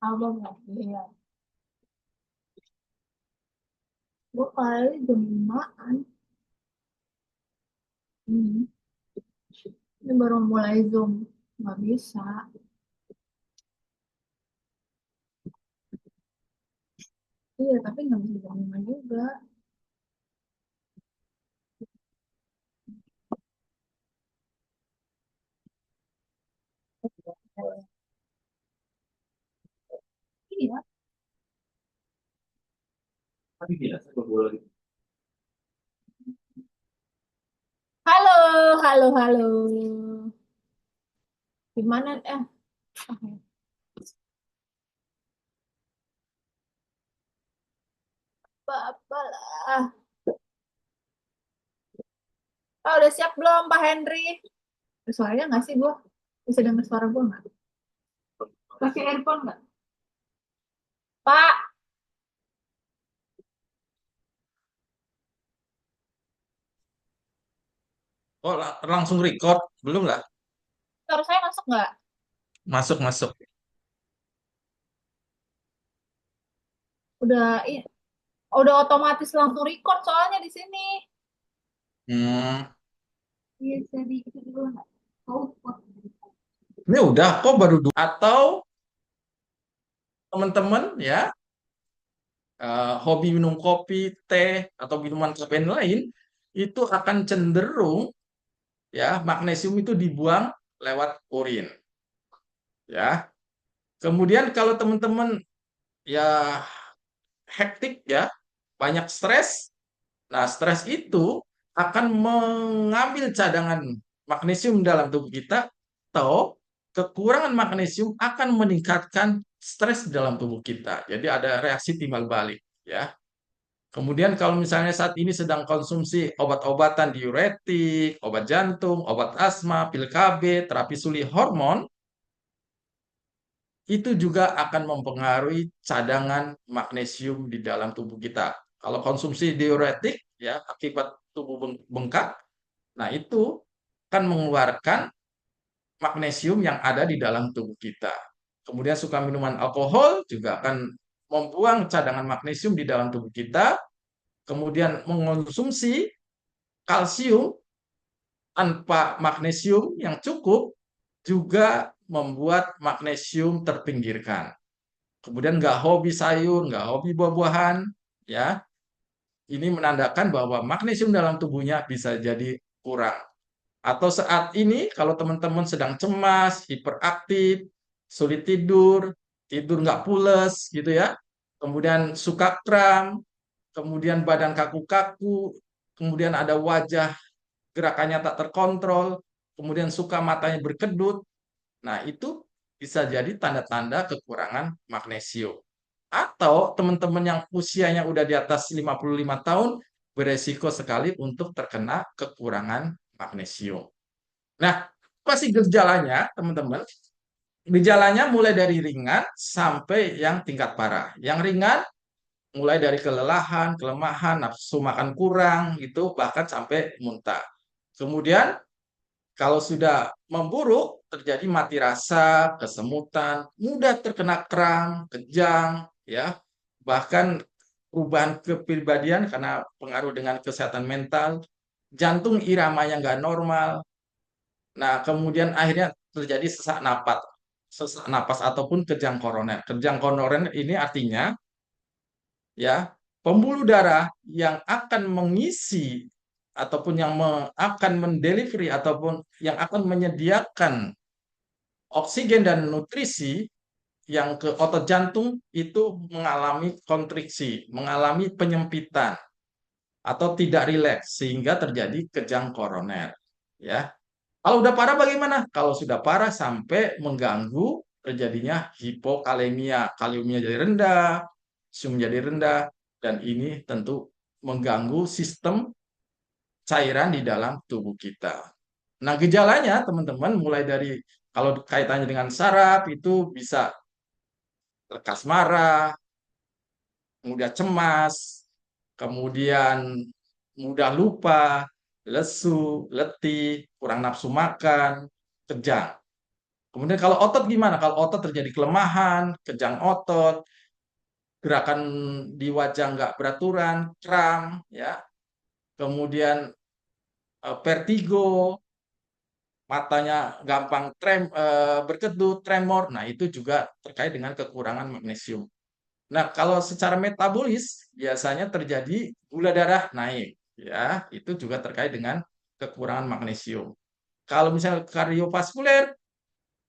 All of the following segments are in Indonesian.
Abang nggak iya. Gue kali jam 5-an. Hmm. Ini baru mulai Zoom. Nggak bisa. Iya, tapi nggak bisa jam 5 juga. Iya. Tapi biasa kalau bola gitu. Halo, halo, halo. Gimana? Oke. Apa lah. Oh, udah siap belum, Pak Henry? Ada suaranya nggak sih, gua? Bisa dengar suara gua nggak? Pakai earphone nggak? Pak, Oh, langsung record? Belum lah. suara saya masuk nggak? Masuk, masuk. Udah, udah otomatis langsung record soalnya di sini. Hmm, Iya, jadi itu dulu nggak? Output. ini udah kok baru dua. Atau teman-teman ya, hobi minum kopi, teh, atau minuman kafein lain, itu akan cenderung ya magnesium itu dibuang lewat urin. Ya. Kemudian kalau teman-teman ya hektik ya, banyak stres. Nah, stres itu akan mengambil cadangan magnesium dalam tubuh kita, atau kekurangan magnesium akan meningkatkan stres dalam tubuh kita. Jadi ada reaksi timbal balik, ya. Kemudian kalau misalnya saat ini sedang konsumsi obat-obatan diuretik, obat jantung, obat asma, pil KB, terapi suli hormon, itu juga akan mempengaruhi cadangan magnesium di dalam tubuh kita. Kalau konsumsi diuretik, ya akibat tubuh bengkak, nah itu akan mengeluarkan magnesium yang ada di dalam tubuh kita. Kemudian suka minuman alkohol juga akan membuang cadangan magnesium di dalam tubuh kita. Kemudian mengonsumsi kalsium tanpa magnesium yang cukup juga membuat magnesium terpinggirkan. Kemudian nggak hobi sayur, nggak hobi buah-buahan, ya ini menandakan bahwa magnesium dalam tubuhnya bisa jadi kurang. Atau saat ini kalau teman-teman sedang cemas, hiperaktif, sulit tidur, tidur nggak pules gitu ya, kemudian suka kram, kemudian badan kaku-kaku, kemudian ada wajah gerakannya tak terkontrol, kemudian suka matanya berkedut, nah itu bisa jadi tanda-tanda kekurangan magnesium. Atau teman-teman yang usianya udah di atas 55 tahun, beresiko sekali untuk terkena kekurangan magnesium. Nah, apa sih gejalanya, teman-teman? Gejalanya mulai dari ringan sampai yang tingkat parah. Yang ringan mulai dari kelelahan, kelemahan, nafsu makan kurang, gitu, bahkan sampai muntah. Kemudian kalau sudah memburuk, terjadi mati rasa, kesemutan, mudah terkena kram, kejang, ya, bahkan perubahan kepribadian karena pengaruh dengan kesehatan mental, jantung iramanya nggak normal. Nah, kemudian akhirnya terjadi sesak napas ataupun kejang koroner. Kejang koroner ini artinya ya pembuluh darah yang akan mengisi ataupun akan mendelivery ataupun yang akan menyediakan oksigen dan nutrisi yang ke otot jantung itu mengalami kontriksi, mengalami penyempitan atau tidak rileks sehingga terjadi kejang koroner. Ya, kalau udah parah bagaimana? Kalau sudah parah sampai mengganggu terjadinya hipokalemia, kaliumnya jadi rendah, kalsium jadi rendah, dan ini tentu mengganggu sistem cairan di dalam tubuh kita. Nah, gejalanya teman-teman mulai dari kalau kaitannya dengan saraf itu bisa lekas marah, mudah cemas, kemudian mudah lupa, lesu, letih, kurang nafsu makan, kejang. Kemudian kalau otot gimana? Kalau otot terjadi kelemahan, kejang otot, gerakan di wajah nggak beraturan, kram, ya. Kemudian vertigo, matanya gampang berkedut, tremor. Nah, itu juga terkait dengan kekurangan magnesium. Nah, kalau secara metabolis biasanya terjadi gula darah naik, ya. Itu juga terkait dengan kekurangan magnesium. Kalau misalnya kardiovaskuler,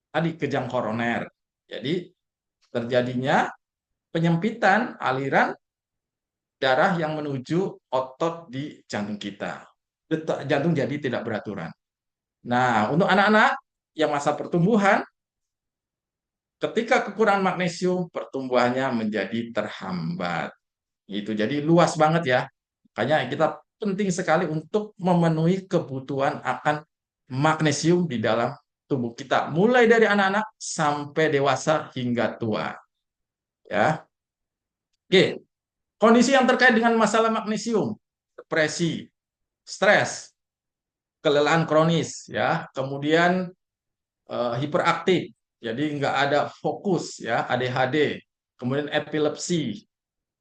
tadi kejang koroner. Jadi terjadinya penyempitan aliran darah yang menuju otot di jantung kita. Detak jantung jadi tidak beraturan. Nah, untuk anak-anak yang masa pertumbuhan, ketika kekurangan magnesium, pertumbuhannya menjadi terhambat. Gitu. Jadi luas banget ya. Makanya kita penting sekali untuk memenuhi kebutuhan akan magnesium di dalam tubuh kita, mulai dari anak-anak sampai dewasa hingga tua. Ya, oke. Kondisi yang terkait dengan masalah magnesium, depresi, stres, kelelahan kronis, ya, kemudian hiperaktif, jadi nggak ada fokus, ya, ADHD, kemudian epilepsi,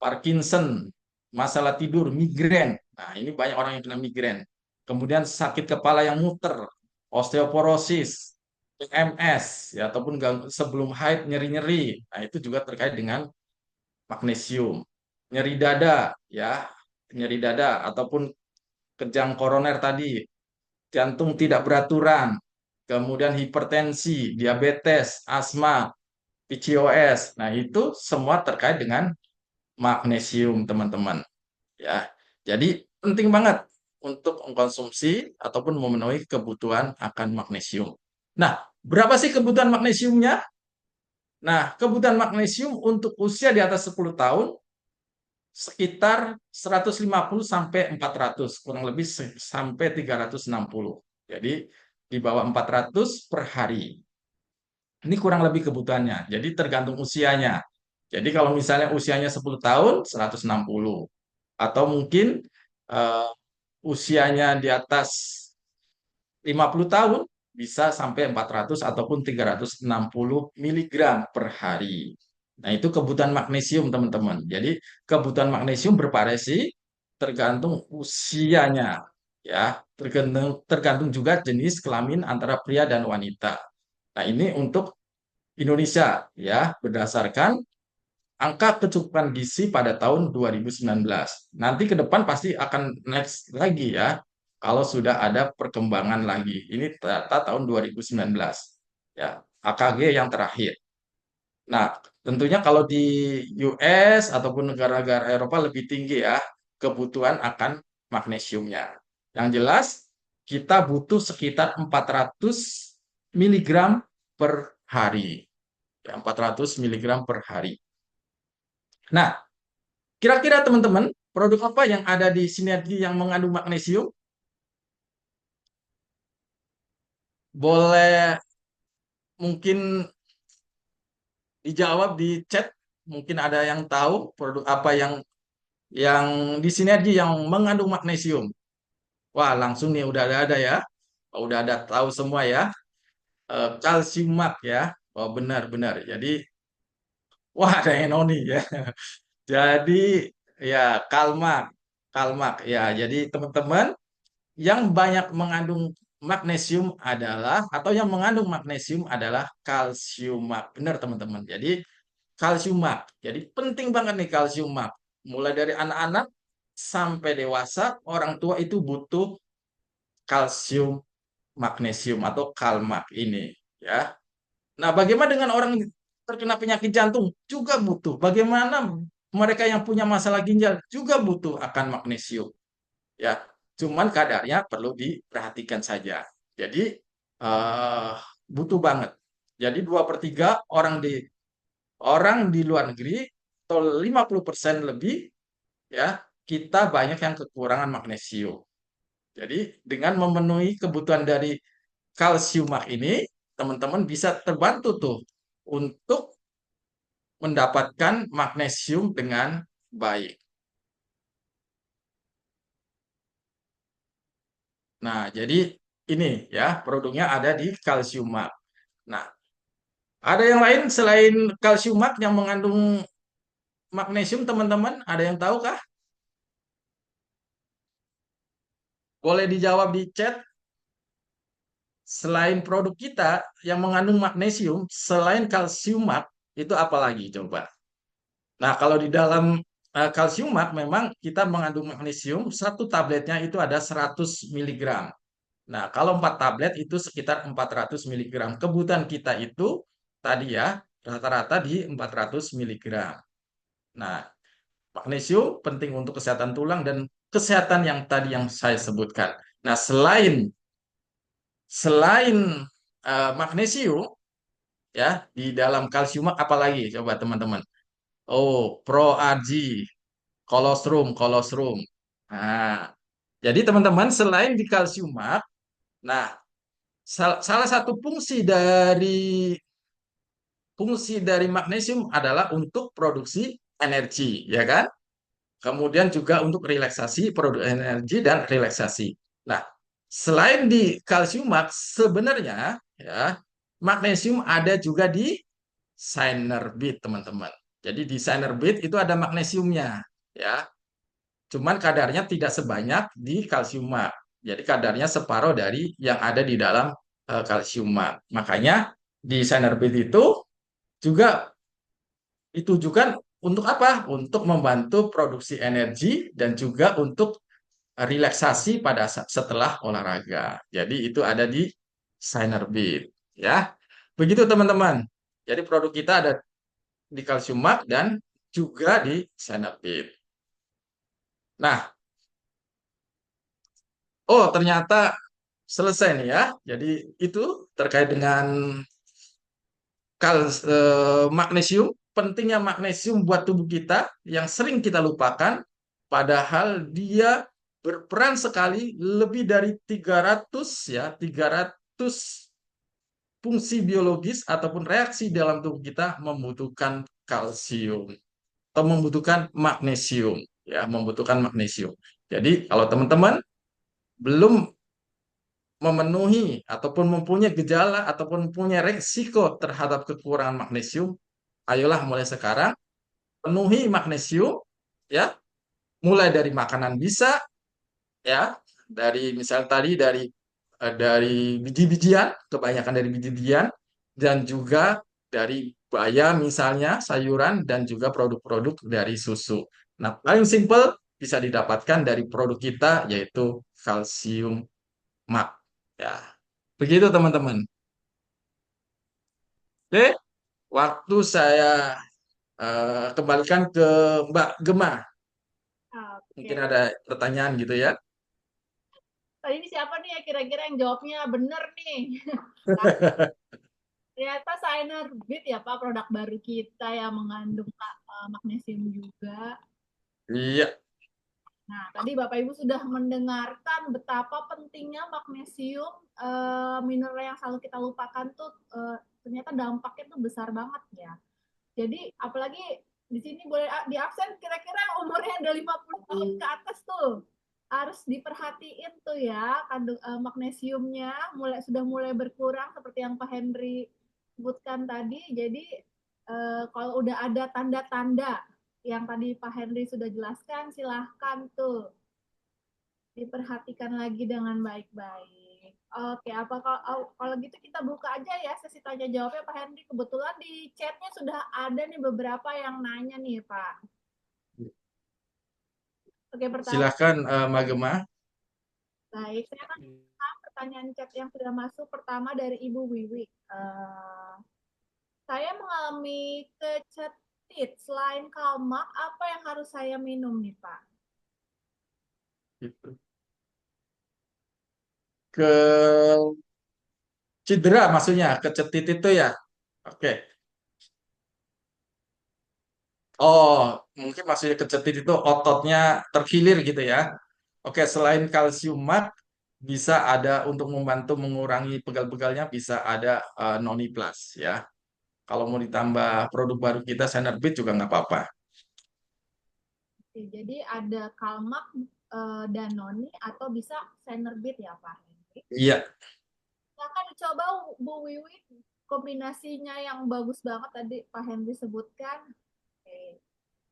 Parkinson, masalah tidur, migrain. Nah, ini banyak orang yang kena migrain. Kemudian sakit kepala yang muter, osteoporosis, PMS, ya, ataupun sebelum haid nyeri-nyeri. Nah, itu juga terkait dengan magnesium. Nyeri dada, ya, nyeri dada ataupun kejang koroner tadi, jantung tidak beraturan, kemudian hipertensi, diabetes, asma, PCOS. Nah, itu semua terkait dengan magnesium, teman-teman. Ya. Jadi penting banget untuk mengkonsumsi ataupun memenuhi kebutuhan akan magnesium. Nah, berapa sih kebutuhan magnesiumnya? Nah, kebutuhan magnesium untuk usia di atas 10 tahun sekitar 150 sampai 400, kurang lebih sampai 360. Jadi di bawah 400 per hari. Ini kurang lebih kebutuhannya. Jadi tergantung usianya. Jadi kalau misalnya usianya 10 tahun 160, atau mungkin eh, usianya di atas 50 tahun bisa sampai 400 ataupun 360 miligram per hari. Nah, itu kebutuhan magnesium, teman-teman. Jadi, kebutuhan magnesium bervariasi tergantung usianya, ya. Tergantung juga jenis kelamin antara pria dan wanita. Nah, ini untuk Indonesia, ya, berdasarkan angka kecukupan gizi pada tahun 2019. Nanti ke depan pasti akan next lagi ya, kalau sudah ada perkembangan lagi. Ini data tahun 2019. Ya, AKG yang terakhir. Nah, tentunya kalau di US ataupun negara-negara Eropa lebih tinggi ya kebutuhan akan magnesiumnya. Yang jelas kita butuh sekitar 400 miligram per hari. Ya, 400 miligram per hari. Nah, kira-kira teman-teman, produk apa yang ada di Sinergi yang mengandung magnesium? Boleh mungkin dijawab di chat. Mungkin ada yang tahu produk apa yang di Sinergi yang mengandung magnesium. Wah, langsung nih udah ada ya. Udah ada tahu semua ya. Kalsiumat ya. Oh, benar-benar. Jadi, wah ada yang noni ya. Jadi, ya Kalmak. Kalmak ya. Jadi teman-teman, yang banyak mengandung magnesium adalah, atau yang mengandung magnesium adalah kalsiumat. Benar, teman-teman. Jadi, kalsiumat. Jadi, penting banget nih kalsiumat. Mulai dari anak-anak sampai dewasa, orang tua itu butuh kalsium magnesium atau kalmak ini. Ya. Nah, bagaimana dengan orang terkena penyakit jantung? Juga butuh. Bagaimana mereka yang punya masalah ginjal? Juga butuh akan magnesium. Ya, cuman kadarnya perlu diperhatikan saja. Jadi eh, butuh banget. Jadi 2/3 orang di luar negeri atau 50% lebih, ya, kita banyak yang kekurangan magnesium. Jadi dengan memenuhi kebutuhan dari kalsiumak ini, teman-teman bisa terbantu tuh untuk mendapatkan magnesium dengan baik. Nah, jadi ini ya produknya ada di kalsiumak. Nah, Ada yang lain selain kalsiumat yang mengandung magnesium, teman-teman? Ada yang tahu kah? Boleh dijawab di chat. Selain produk kita yang mengandung magnesium, selain kalsiumat, itu apa lagi coba? Nah, kalau di dalam kalsiumat memang kita mengandung magnesium, satu tabletnya itu ada 100 miligram. Nah, kalau 4 tablet itu sekitar 400 miligram. Kebutuhan kita itu tadi ya, rata-rata di 400 miligram. Nah, magnesium penting untuk kesehatan tulang dan kesehatan yang tadi yang saya sebutkan. Nah, selain magnesium ya di dalam kalsium apalagi coba teman-teman. Oh, Pro Argi, kolostrum, kolostrum. Nah, jadi teman-teman selain di kalsiumat, nah salah satu fungsi dari magnesium adalah untuk produksi energi, ya kan? Kemudian juga untuk relaksasi, produk energi dan relaksasi. Nah, selain di kalsiumat, sebenarnya ya magnesium ada juga di Cynerbit, teman-teman. Jadi di Cynerbit itu ada magnesiumnya, ya. Cuman kadarnya tidak sebanyak di kalsiumat. Jadi kadarnya separuh dari yang ada di dalam kalsiumat. Makanya di Cynerbit itu juga ditujukan untuk apa? Untuk membantu produksi energi dan juga untuk relaksasi pada setelah olahraga. Jadi itu ada di Cynerbit, ya. Begitu teman-teman. Jadi produk kita ada di Kalsiumat dan juga di Cynerbit. Nah, oh ternyata selesai nih ya. Jadi itu terkait dengan magnesium, pentingnya magnesium buat tubuh kita yang sering kita lupakan, padahal dia berperan sekali lebih dari 300 ya, 300 fungsi biologis ataupun reaksi dalam tubuh kita membutuhkan kalsium atau membutuhkan magnesium ya, membutuhkan magnesium. Jadi kalau teman-teman belum memenuhi ataupun mempunyai gejala ataupun mempunyai resiko terhadap kekurangan magnesium, ayolah mulai sekarang penuhi magnesium ya, mulai dari makanan bisa ya, dari misal tadi dari biji-bijian, kebanyakan dari biji-bijian dan juga dari bayam misalnya, sayuran dan juga produk-produk dari susu. Nah, paling simpel bisa didapatkan dari produk kita yaitu kalsium mak. Ya, begitu teman-teman. Oke, waktu saya kembalikan ke Mbak Gema. Mungkin Oke. ada pertanyaan gitu ya. Tadi ini siapa nih ya kira-kira yang jawabnya bener nih? Ternyata Cynerbit ya Pak, produk baru kita yang mengandung magnesium juga. Iya, Nah, tadi Bapak Ibu sudah mendengarkan betapa pentingnya magnesium, mineral yang selalu kita lupakan tuh ternyata dampaknya tuh besar banget ya. Jadi apalagi di sini boleh di absen kira-kira umurnya ada 50 tahun ke atas tuh. Harus diperhatiin tuh ya kandung magnesiumnya sudah mulai berkurang seperti yang Pak Henry sebutkan tadi. Jadi kalau udah ada tanda-tanda yang tadi Pak Henry sudah jelaskan, silahkan tuh diperhatikan lagi dengan baik-baik. Oke, apa kalau gitu kita buka aja ya sesi tanya jawabnya Pak Henry. Kebetulan di chatnya sudah ada nih beberapa yang nanya nih Pak. Oke, pertama, silahkan Mbak Gema. baik. Saya akan pertanyaan chat yang sudah masuk. Pertama dari Ibu Wiwi. Saya mengalami kecetit. Selain kalmak, apa yang harus saya minum nih Pak? Gitu. Ke cedera maksudnya, kecetit itu ya. Oke. Oh, mungkin maksudnya kecetit itu ototnya terkilir gitu ya. Oke, selain kalsiumat bisa ada untuk membantu mengurangi pegal-pegalnya bisa ada noni plus ya. Kalau mau ditambah produk baru kita Senerbit juga nggak apa-apa. Oke, jadi ada kalmak, danoni, atau bisa Cynerbit ya Pak Henry. Iya, Silakan dicoba Bu Wiwi. kombinasinya yang bagus banget tadi Pak Henry sebutkan. Oke.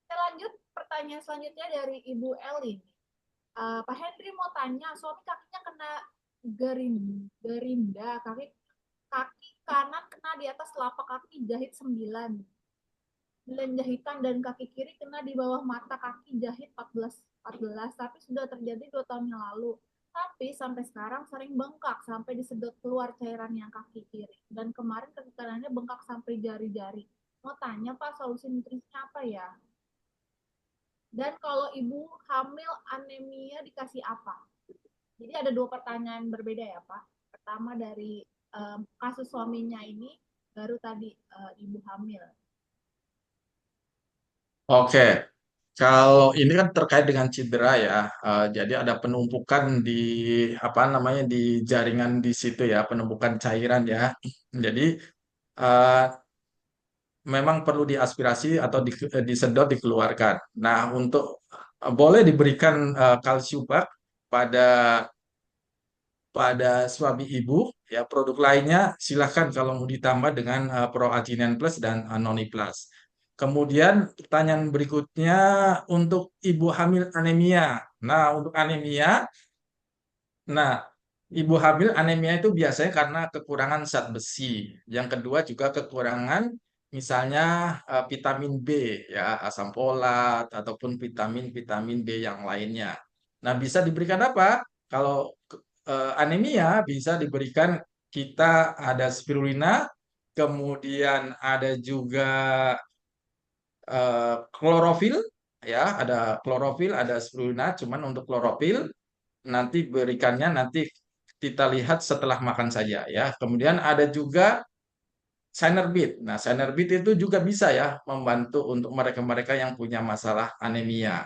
Kita lanjut pertanyaan selanjutnya dari Ibu Elin. Pak Henry mau tanya, suami kakinya kena gerinda, kaki kanan kena di atas telapak kaki jahit 9 jahitan, dan kaki kiri kena di bawah mata kaki jahit 14 tapi sudah terjadi 2 tahun yang lalu. Tapi sampai sekarang sering bengkak sampai disedot keluar cairan yang kaki kiri. Dan kemarin kaki kanannya bengkak sampai jari-jari. Mau tanya Pak, solusi nutrisinya apa ya? Dan kalau ibu hamil anemia dikasih apa? Jadi ada 2 pertanyaan berbeda ya Pak. Pertama dari kasus suaminya ini, baru tadi ibu hamil. Oke, kalau ini kan terkait dengan cedera ya, jadi ada penumpukan di apa namanya di jaringan di situ ya, penumpukan cairan ya. Jadi eh, memang perlu diaspirasi atau disedot dikeluarkan. Nah, untuk boleh diberikan kalsium bak pada suami ibu ya. Produk lainnya silahkan kalau mau ditambah dengan Proaginan Plus dan Noni Plus. Kemudian pertanyaan berikutnya untuk ibu hamil anemia. Nah, untuk anemia, nah, ibu hamil anemia itu biasanya karena kekurangan zat besi. Yang kedua juga kekurangan misalnya vitamin B ya, asam folat ataupun vitamin-vitamin B yang lainnya. Nah, bisa diberikan apa? Kalau anemia bisa diberikan, kita ada spirulina, kemudian ada juga klorofil ya, ada klorofil, ada spirulina, cuman untuk klorofil nanti berikannya nanti kita lihat setelah makan saja ya. Kemudian ada juga Synerbit. Nah, Synerbit itu juga bisa ya membantu untuk mereka-mereka yang punya masalah anemia.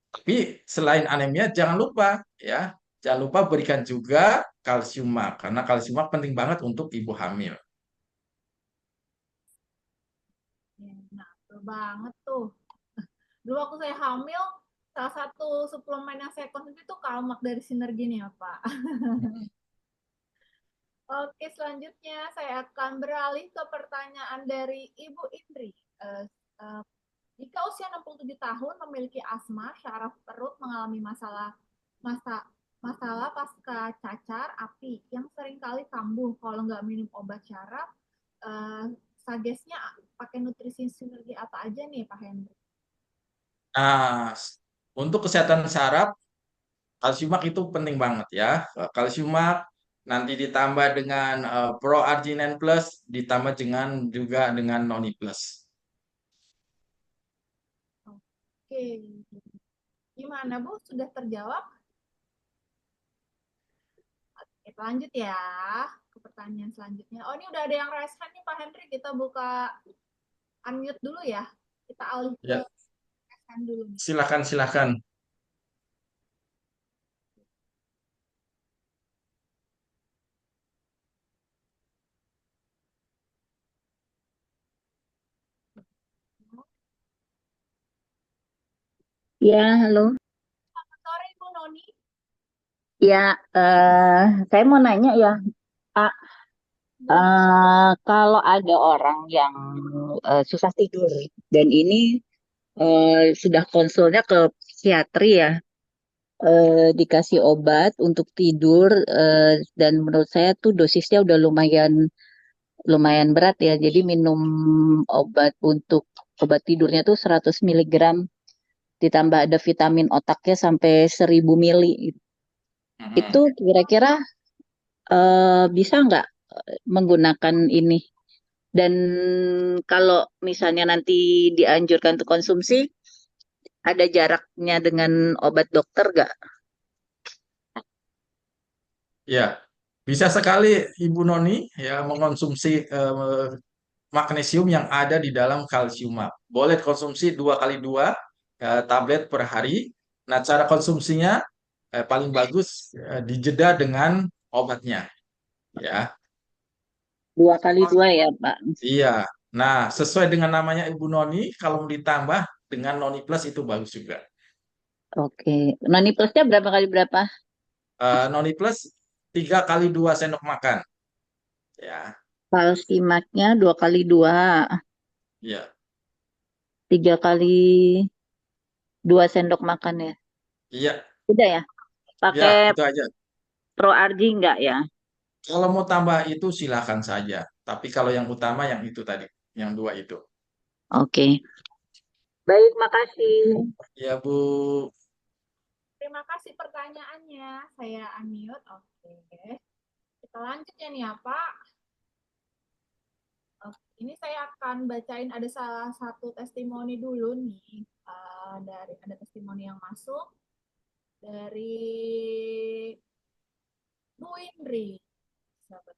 Tapi selain anemia jangan lupa ya, jangan lupa berikan juga kalsium mak karena kalsium mak penting banget untuk ibu hamil. Ya, nah, betul banget tuh. Dulu waktu saya hamil, salah satu suplemen yang saya konsumsi itu Kalmak dari Sinergi nih ya Pak. Oke, selanjutnya saya akan beralih ke pertanyaan dari Ibu Indri. Uh, uh, Jika usia 67 tahun memiliki asma, syaraf perut mengalami masa, masalah pasca cacar api yang seringkali kambuh kalau nggak minum obat syaraf, suggestnya pakai nutrisi sinergi apa aja nih Pak Hendri? Nah, untuk kesehatan saraf, kalsiumak itu penting banget ya. Kalsiumak nanti ditambah dengan Proarginen Plus, ditambah dengan juga dengan Noni Plus. Oke, gimana Bu? Sudah terjawab? Kita lanjut ya ke pertanyaan selanjutnya. Oh, ini udah ada yang raise hand nih Pak Hendri. Kita buka unmute dulu ya. Kita alih ke Ya, raise hand dulu nih. silakan silakan. Ya, halo. Selamat sore Ibu Noni. Ya, saya mau nanya ya, Pak, kalau ada orang yang susah tidur dan ini sudah konsulnya ke psikiatri ya, dikasih obat untuk tidur dan menurut saya tuh dosisnya udah lumayan lumayan berat ya. Jadi minum obat untuk obat tidurnya tuh 100 miligram ditambah ada vitamin otaknya sampai 1000 mili. Itu Mhm. kira-kira bisa nggak menggunakan ini? Dan kalau misalnya nanti dianjurkan untuk konsumsi, ada jaraknya dengan obat dokter nggak? Ya, bisa sekali Ibu Noni ya mengonsumsi magnesium yang ada di dalam kalsiumat. Boleh konsumsi 2 kali 2 tablet per hari. Nah, cara konsumsinya paling bagus dijeda dengan obatnya ya. 2 kali 2 ya, Pak. Iya. Nah, sesuai dengan namanya Ibu Noni, kalau mau ditambah dengan Noni Plus itu bagus juga. Oke. Noni plusnya berapa kali berapa? Noni Plus 3 kali 2 sendok makan. Ya. Kalsimaknya 2 kali 2, Iya, 3 kali 2 sendok makan ya. iya, Udah ya? ya Pakai itu aja. Pro Argi nggak ya? Kalau mau tambah itu silakan saja. Tapi kalau yang utama yang itu tadi, yang dua itu. Oke. Baik, makasih. Ya Bu, Terima kasih pertanyaannya. Saya unmute. Oke. Kita lanjut ya nih ya, Pak. Oke, ini saya akan bacain ada salah satu testimoni dulu nih. Dari ada testimoni yang masuk dari Bu Indri. Sahabat.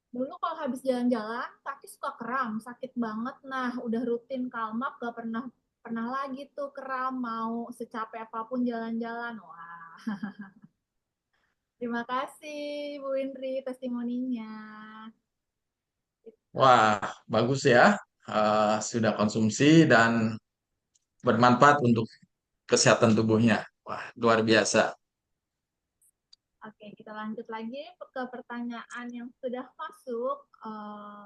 Dulu kalau habis jalan-jalan, kaki suka kram, sakit banget. Nah, udah rutin kalmak, gak pernah pernah lagi tuh kram, mau secapek apapun jalan-jalan. Wah, terima kasih Bu Indri testimoninya. Gitu. wah bagus ya. Sudah konsumsi dan bermanfaat untuk kesehatan tubuhnya. Wah, luar biasa. Oke, kita lanjut lagi ke pertanyaan yang sudah masuk. Oh,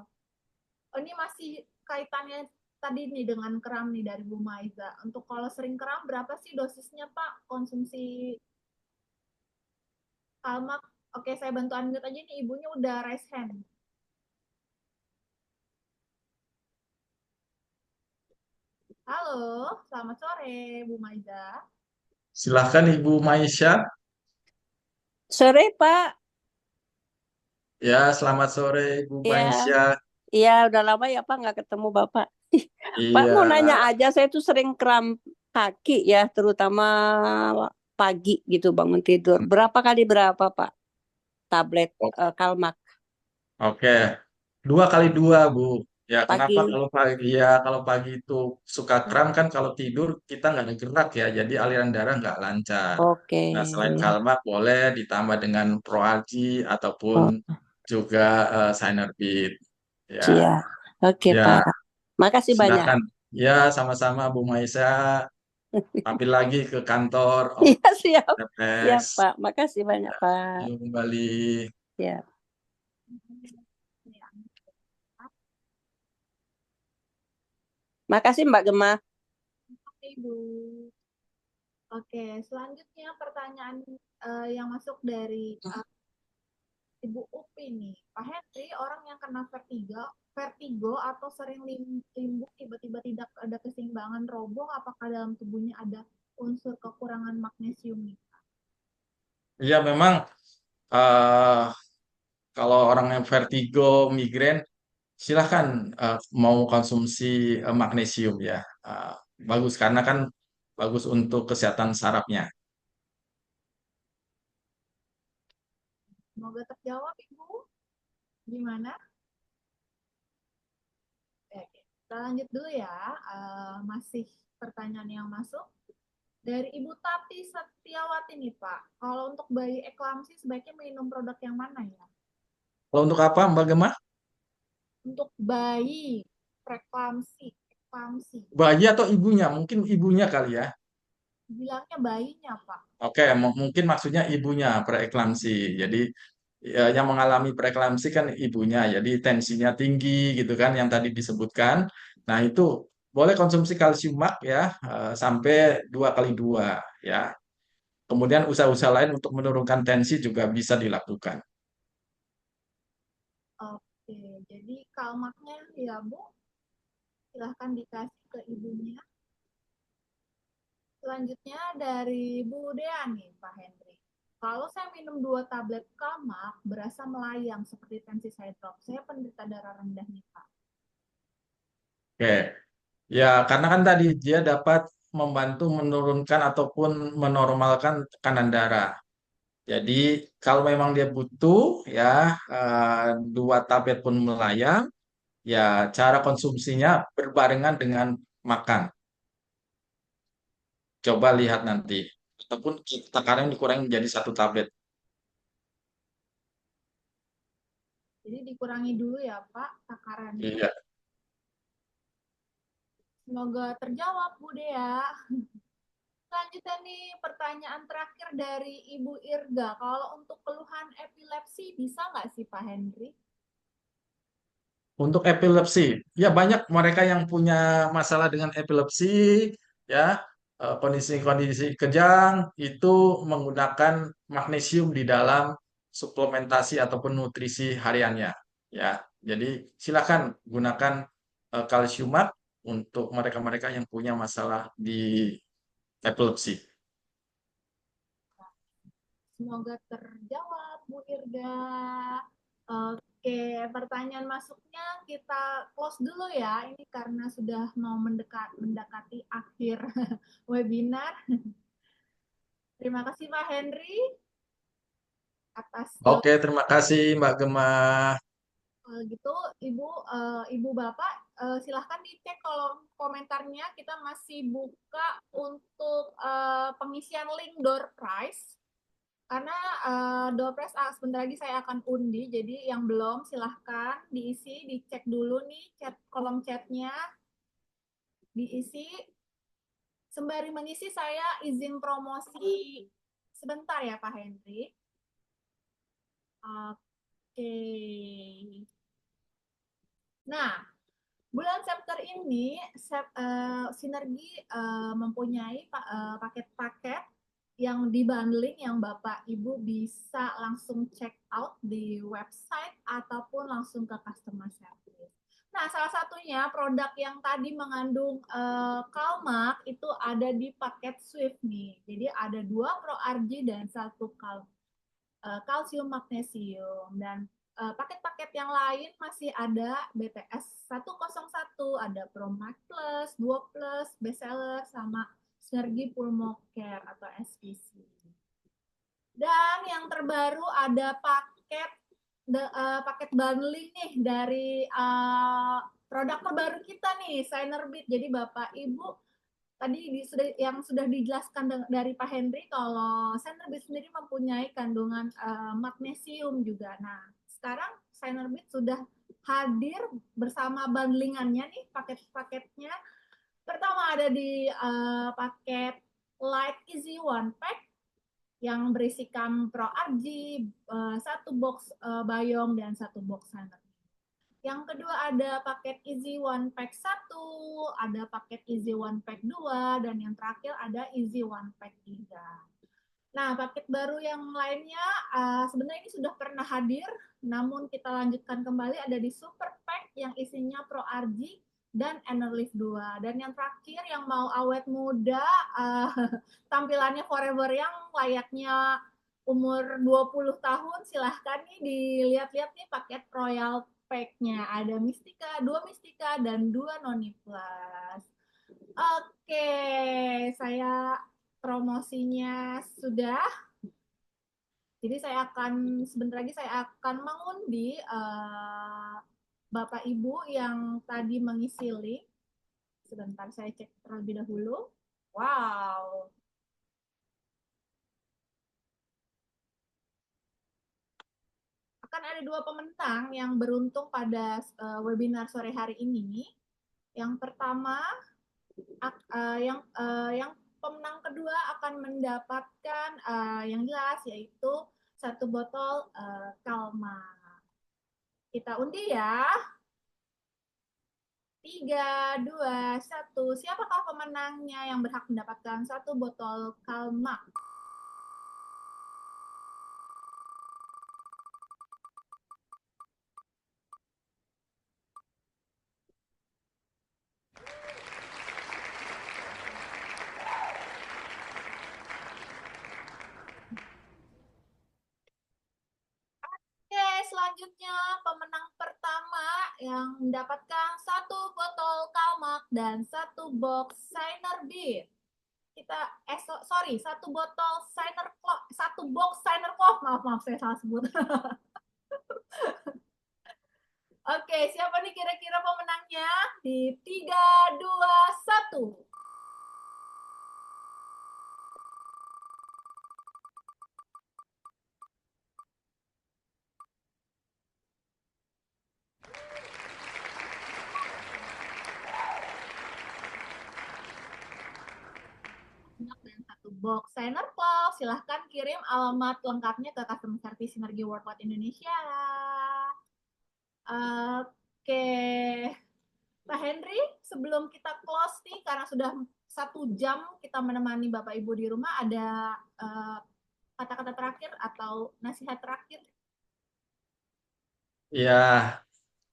ini masih kaitannya tadi nih dengan kram nih dari Bu Maiza. Untuk kalau sering kram, berapa sih dosisnya Pak konsumsi Kalmak? Oke, saya bantu unmute aja nih. Ibunya udah raise hand. Halo, selamat sore Bu Maiza. Silahkan Ibu Maisha. Sore, Pak. Ya, selamat sore Ibu Ya, Maisha. iya udah lama ya Pak nggak ketemu Bapak. Pak Iya, mau nanya aja, saya tuh sering kram kaki ya, terutama pagi gitu bangun tidur. Berapa kali berapa Pak tablet Kalmak oke. 2 kali 2, Bu. Ya, kenapa pagi? kalau pagi ya kalau pagi itu suka kram kan kalau tidur kita nggak ada gerak ya, jadi aliran darah nggak lancar. Oke. Nah, selain Kalmak boleh ditambah dengan Proalgi ataupun Oh, juga Synerbit. Ya, iya. Oke ya, Pak. Makasih banyak. silakan. Ya, sama-sama Bu Maisa. Mampir lagi ke kantor Iya siap. Siap OPPS. Pak. Makasih banyak Pak. Yuk kembali. Ya. Makasih Mbak Gemma. Oke, Ibu. Oke, selanjutnya pertanyaan yang masuk dari Ibu Upi nih. Pak Henry, orang yang kena vertigo atau sering limbuk tiba-tiba tidak ada keseimbangan roboh, apakah dalam tubuhnya ada unsur kekurangan magnesium nih? Ya memang eh, kalau orang yang vertigo, migrain, silahkan mau konsumsi magnesium ya. Eh, Bagus karena kan bagus untuk kesehatan sarafnya. Semoga terjawab, Ibu. Gimana? Oke, kita lanjut dulu ya. Masih pertanyaan yang masuk. Dari Ibu Tati Setiawati nih, Pak. Kalau untuk bayi eklamsi sebaiknya minum produk yang mana ya? Kalau untuk apa Mbak Gemma? Untuk bayi eklamsi, eklamsi. Bayi atau ibunya? Mungkin ibunya kali ya. Bilangnya bayinya, Pak. Oke, mungkin maksudnya ibunya preeklamsi. Jadi ya, yang mengalami preeklamsi kan ibunya, jadi tensinya tinggi gitu kan, yang tadi disebutkan. Nah itu boleh konsumsi kalsium mak ya sampai 2 kali 2 ya. Kemudian usaha-usaha lain untuk menurunkan tensi juga bisa dilakukan. Oke, jadi kalmaknya ya, Bu. Silahkan dikasih ke ibunya. Selanjutnya dari Bu Dea nih, Pak Henry. Kalau saya minum 2 tablet kalmak, berasa melayang seperti tensi saya drop. Saya penderita darah rendah nih, Pak. Oke, ya karena kan tadi dia dapat membantu menurunkan ataupun menormalkan tekanan darah. Jadi kalau memang dia butuh ya 2 tablet pun melayang, ya cara konsumsinya berbarengan dengan makan. Coba lihat nanti. Ataupun takaran dikurangi menjadi 1 tablet. Jadi dikurangi dulu ya, Pak, takarannya. Iya. Semoga terjawab, Bu Dea. Selanjutnya nih pertanyaan terakhir dari Ibu Irga. Kalau untuk keluhan epilepsi bisa nggak sih Pak Henry? Untuk epilepsi, ya banyak mereka yang punya masalah dengan epilepsi, ya kondisi-kondisi kejang itu menggunakan magnesium di dalam suplementasi ataupun nutrisi hariannya, ya. Jadi silakan gunakan kalsiumat untuk mereka-mereka yang punya masalah di epilepsi. Semoga terjawab Bu Irga. Oke, pertanyaan masuknya kita close dulu ya. Ini karena sudah mau mendekati akhir webinar. Terima kasih Pak Henry atas Oke, terima kasih Mbak Gemma. gitu. Ibu Bapak silahkan dicek kolom komentarnya. Kita masih buka untuk pengisian link door prize. Karena door prize sebentar lagi saya akan undi. Jadi yang belum silahkan diisi, dicek dulu nih kolom chatnya diisi. Sembari mengisi saya izin promosi sebentar ya Pak Henry. Oke. Nah, bulan September ini Sinergi mempunyai paket-paket yang dibundling yang Bapak Ibu bisa langsung check out di website ataupun langsung ke customer service. Nah, salah satunya produk yang tadi mengandung Calmac itu ada di paket Swift nih. Jadi ada 2 Pro RG dan 1 kalsium magnesium, dan paket-paket yang lain masih ada BTS 101, ada Promax Plus, Duo Plus, Bestseller, sama Sinergi Pulmocare atau SPC. Dan yang terbaru ada paket bundling nih dari produk terbaru kita nih, Synerbit. Jadi Bapak Ibu tadi sudah dijelaskan dari Pak Henry kalau Synerbit sendiri mempunyai kandungan magnesium juga. Nah, sekarang Synerbit sudah hadir bersama bundlingannya nih, paket-paketnya. Pertama ada di paket Light Easy One Pack yang berisikan Pro RG, 1 box Bayong dan 1 box Synerbit. Yang kedua ada paket Easy One Pack 1, ada paket Easy One Pack 2, dan yang terakhir ada Easy One Pack 3. Nah, paket baru yang lainnya sebenarnya ini sudah pernah hadir, namun kita lanjutkan kembali ada di Super Pack yang isinya Pro RG dan Enerlift 2. Dan yang terakhir yang mau awet muda, tampilannya forever yang layaknya umur 20 tahun, silahkan nih dilihat-lihat nih paket Royal Pack-nya. Ada Mystica, 2 Mystica, dan 2 Noni Plus. Oke, saya promosinya sudah. Jadi sebentar lagi saya akan mengundi Bapak Ibu yang tadi mengisi link. Sebentar saya cek terlebih dahulu. Wow. Akan ada 2 pemenang yang beruntung pada webinar sore hari ini. Yang pertama, yang pemenang kedua akan mendapatkan yang jelas yaitu 1 botol Calmac. Kita undi ya. 3, 2, 1. Siapakah pemenangnya yang berhak mendapatkan 1 botol Calmac? Oke, selanjutnya pemenang pertama yang mendapatkan 1 botol Calmac dan 1 box Synerbit. Sorry, 1 botol Synercloth, 1 box Synercloth. Maaf, saya salah sebut. Oke, siapa nih kira-kira pemenangnya? Di 3, 2, 1. Dan Box Signer Club. Silahkan kirim alamat lengkapnya ke customer service Sinergi Worldwide Indonesia. Oke, Pak Henry, sebelum kita close nih, karena sudah 1 jam kita menemani Bapak Ibu di rumah, ada kata-kata terakhir atau nasihat terakhir? Ya,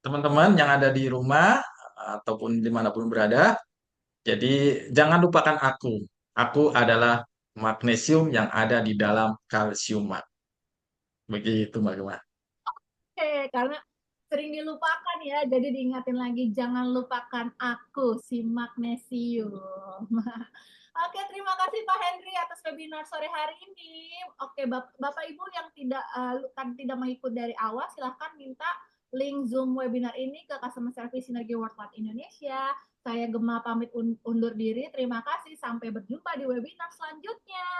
teman-teman yang ada di rumah ataupun dimanapun berada, jadi jangan lupakan aku. Aku adalah magnesium yang ada di dalam kalsiumat. Begitu, Mbak Gema. Oke, karena sering dilupakan ya, jadi diingatin lagi, jangan lupakan aku, si magnesium. Oke, terima kasih Pak Henry atas webinar sore hari ini. Oke, Bapak Ibu yang tidak mengikuti dari awal, silahkan minta link Zoom webinar ini ke Customer Service Sinergi Worldwide Indonesia. Saya Gema pamit undur diri. Terima kasih. Sampai berjumpa di webinar selanjutnya.